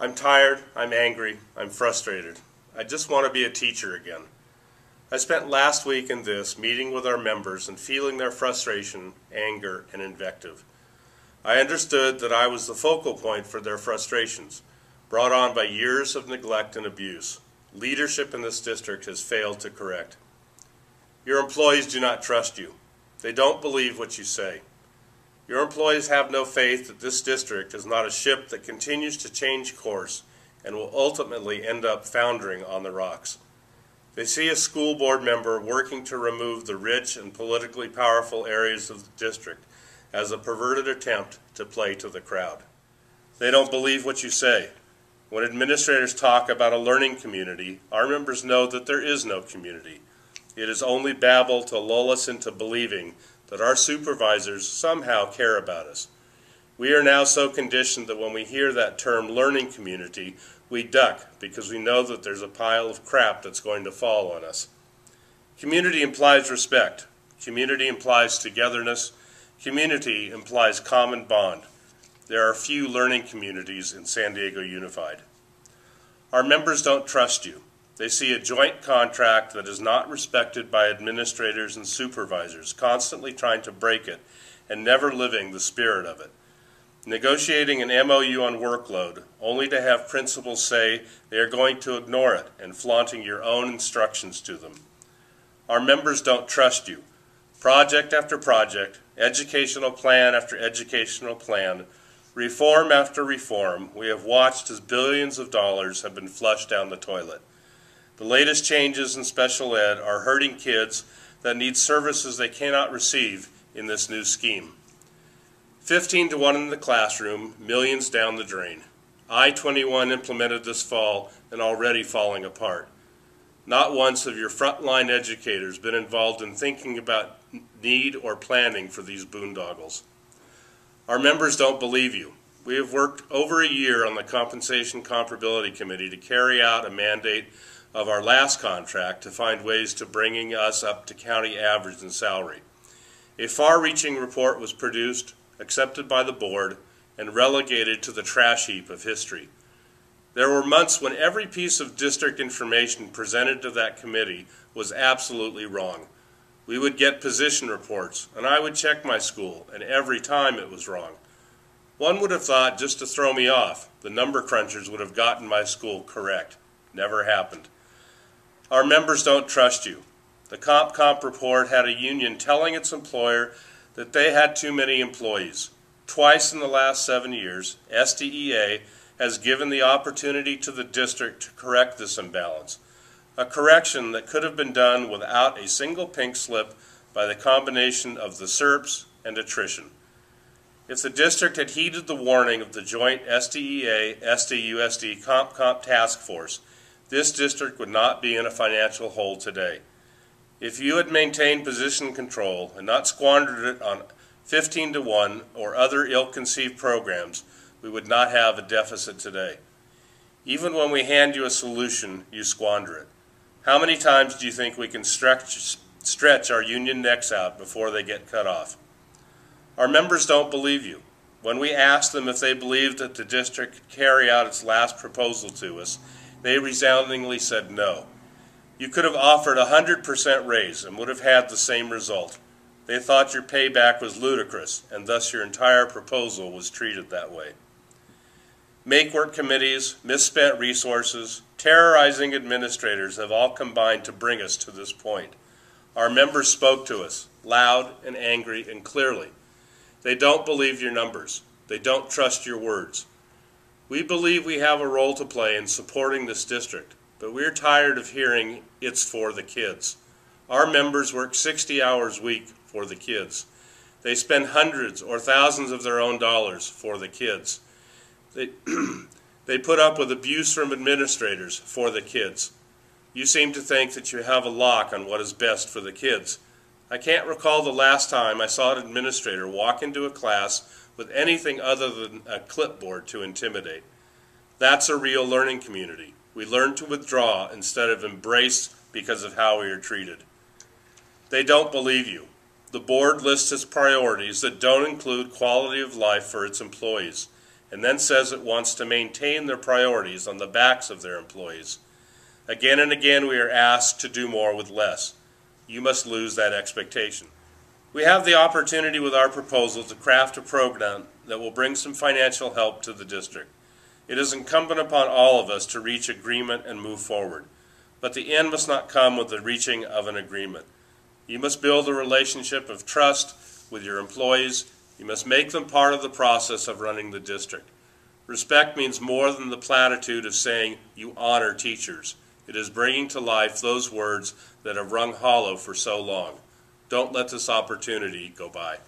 I'm tired, I'm angry, I'm frustrated. I just want to be a teacher again. I spent last week and this meeting with our members and feeling their frustration, anger, and invective. I understood that I was the focal point for their frustrations, brought on by years of neglect and abuse. Leadership in this district has failed to correct. Your employees do not trust you. They don't believe what you say. Your employees have no faith that this district is not a ship that continues to change course and will ultimately end up foundering on the rocks. They see a school board member working to remove the rich and politically powerful areas of the district as a perverted attempt to play to the crowd. They don't believe what you say. When administrators talk about a learning community, our members know that there is no community. It is only babble to lull us into believing that our supervisors somehow care about us. We are now so conditioned that when we hear that term learning community, we duck because we know that there's a pile of crap that's going to fall on us. Community implies respect. Community implies togetherness. Community implies common bond. There are few learning communities in San Diego Unified. Our members don't trust you. They see a joint contract that is not respected by administrators and supervisors, constantly trying to break it and never living the spirit of it. Negotiating an MOU on workload, only to have principals say they are going to ignore it and flaunting your own instructions to them. Our members don't trust you. Project after project, educational plan after educational plan, reform after reform, we have watched as billions of dollars have been flushed down the toilet. The latest changes in special ed are hurting kids that need services they cannot receive in this new scheme. 15 to 1 in the classroom, millions down the drain. I-21 implemented this fall and already falling apart. Not once have your frontline educators been involved in thinking about need or planning for these boondoggles. Our members don't believe you. We have worked over a year on the Compensation Comparability Committee to carry out a mandate of our last contract to find ways to bringing us up to county average in salary. A far-reaching report was produced, accepted by the board, and relegated to the trash heap of history. There were months when every piece of district information presented to that committee was absolutely wrong. We would get position reports, and I would check my school, and every time it was wrong. One would have thought, just to throw me off, the number crunchers would have gotten my school correct. Never happened. Our members don't trust you. The comp report had a union telling its employer that they had too many employees. Twice in the last 7 years, SDEA has given the opportunity to the district to correct this imbalance, a correction that could have been done without a single pink slip by the combination of the SERPs and attrition. If the district had heeded the warning of the joint SDEA-SDUSD comp task force, this district would not be in a financial hole today. If you had maintained position control and not squandered it on 15 to 1 or other ill-conceived programs, we would not have a deficit today. Even when we hand you a solution, you squander it. How many times do you think we can stretch our union necks out before they get cut off? Our members don't believe you. When we asked them if they believed that the district could carry out its last proposal to us, they resoundingly said no. You could have offered a 100% raise and would have had the same result. They thought your payback was ludicrous, and thus your entire proposal was treated that way. Make-work committees, misspent resources, terrorizing administrators have all combined to bring us to this point. Our members spoke to us, loud and angry and clearly. They don't believe your numbers. They don't trust your words. We believe we have a role to play in supporting this district, but we're tired of hearing it's for the kids. Our members work 60 hours a week for the kids. They spend hundreds or thousands of their own dollars for the kids. They put up with abuse from administrators for the kids. You seem to think that you have a lock on what is best for the kids. I can't recall the last time I saw an administrator walk into a class with anything other than a clipboard to intimidate. That's a real learning community. We learn to withdraw instead of embrace because of how we are treated. They don't believe you. The board lists its priorities that don't include quality of life for its employees, and then says it wants to maintain their priorities on the backs of their employees. Again and again we are asked to do more with less. You must lose that expectation. We have the opportunity with our proposal to craft a program that will bring some financial help to the district. It is incumbent upon all of us to reach agreement and move forward. But the end must not come with the reaching of an agreement. You must build a relationship of trust with your employees. You must make them part of the process of running the district. Respect means more than the platitude of saying you honor teachers. It is bringing to life those words that have rung hollow for so long. Don't let this opportunity go by.